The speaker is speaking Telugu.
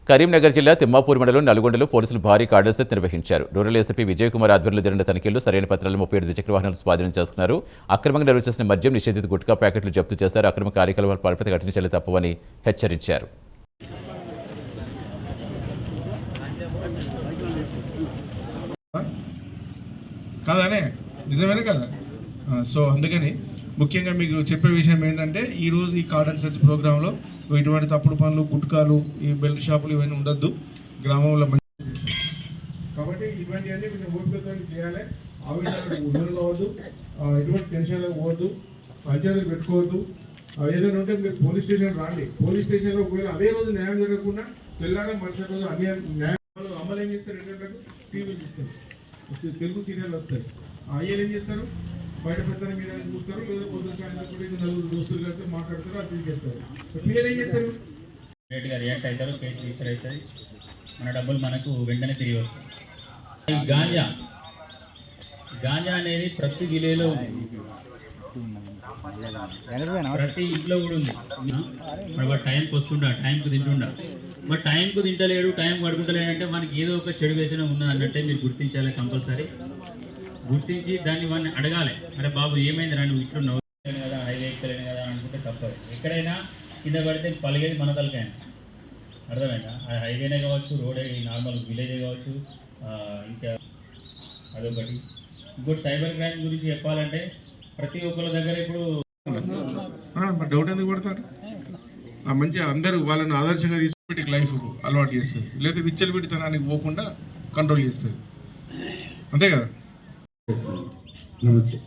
కరీంనగర్ జిల్లా తిమ్మాపూర్ మండలం నల్గొండలో పోలీసులు భారీ కార్డన్స్ నిర్వహించారు. రూరల్ ఎస్పీ విజయ్ కుమార్ ఆధ్వర్యంలో జరిగిన తనిఖీల్లో సరైన పత్రాలు 37 ద్విచక్ర వాహనాలు స్వాధీనం చేసుకున్నారు. అక్రమంగా నిర్వహించిన మద్యం, నిషేధిత గుట్కా ప్యాకెట్లు జప్తు చేశారు. అక్రమ కార్యకలాపాల పాల్పడితే కఠిన చర్యలు తప్పవని హెచ్చరించారు. కాదనే నిజమేనా కదా? సో అందుకని ముఖ్యంగా మీకు చెప్పే విషయం ఏంటంటే ఈరోజు ఈ కార్డన్ సెర్చ్ ప్రోగ్రాంలో ఇటువంటి తప్పుడు పనులు, గుట్కాలు, ఈ బెల్ట్ షాపులు ఇవన్నీ ఉండొద్దు గ్రామంలో. కాబట్టి ఇటువంటివన్నీ కొంచెం ఓపికతో చేయాలి. ఆవేశాలకు ఉండవద్దు, ఎటువంటి టెన్షన్లకు పోవద్దు, పంచాయతీలు పెట్టుకోవద్దు. ఏదైనా ఉంటే మీరు పోలీస్ స్టేషన్ రాండి. పోలీస్ స్టేషన్లో ఒకవేళ అదే రోజు న్యాయం జరగకుండా తెల్లారా మరుసటి రోజు న్యాయం అమలు ఏం చేస్తారు? ఏంటంటే టీవీలు చూస్తారు, తెలుగు సీరియల్ వస్తాయి. అయ్యేలు ఏం చేస్తారు? బయట పెడతారు, మీద చూస్తారు, లేదా పొద్దున సాయంత్రం నలుగురు దోస్తులు కలిసి మాట్లాడతారు, అది తీసేస్తారు. పిల్లలు ఏం చేస్తారు? రేట్గా రియాక్ట్ అవుతారు, కేసు రిజిస్టర్ అవుతుంది, మన డబ్బులు మనకు వెంటనే తిరిగి వస్తాయి. ఈ గాంజా అనేది ప్రతి విలేలో ఉంది, ప్రతి ఇంట్లో కూడా ఉంది. మరి వాడు టైంకి వస్తుండా, టైంకి తింటుండా. మరి టైంకు తింటలేడు, టైం పడుకుంటలేడు అంటే మనకి ఏదో ఒక చెడు వేసిన ఉన్నది అన్నట్టే మీరు గుర్తించాలి. కంపల్సరీ గుర్తించి దాన్ని వాడిని అడగాలి. అరే బాబు ఏమైంది రా, నువ్వు ఇట్లున్నావు కదా, హైవే ఎక్కలేను కదా అనుకుంటే తప్పదు. ఎక్కడైనా కింద పడితే పలిగేది మన తలకాయ, అర్థమైందా? అది హైవేనే కావచ్చు, రోడ్ నార్మల్ విలేజే కావచ్చు. ఇంకా అదొకటి. ఇంకోటి సైబర్ క్రైమ్ గురించి చెప్పాలంటే ప్రతి ఒక్కరి దగ్గర ఇప్పుడు డౌట్ ఎందుకు పడతారు? మంచిగా అందరూ వాళ్ళని ఆదర్శంగా తీసుకుని లైఫ్ అలవాటు చేస్తుంది, లేదా విచ్చలవిడితనానికి పోకుండా కంట్రోల్ చేస్తుంది. అంతే కదా? నమస్తే.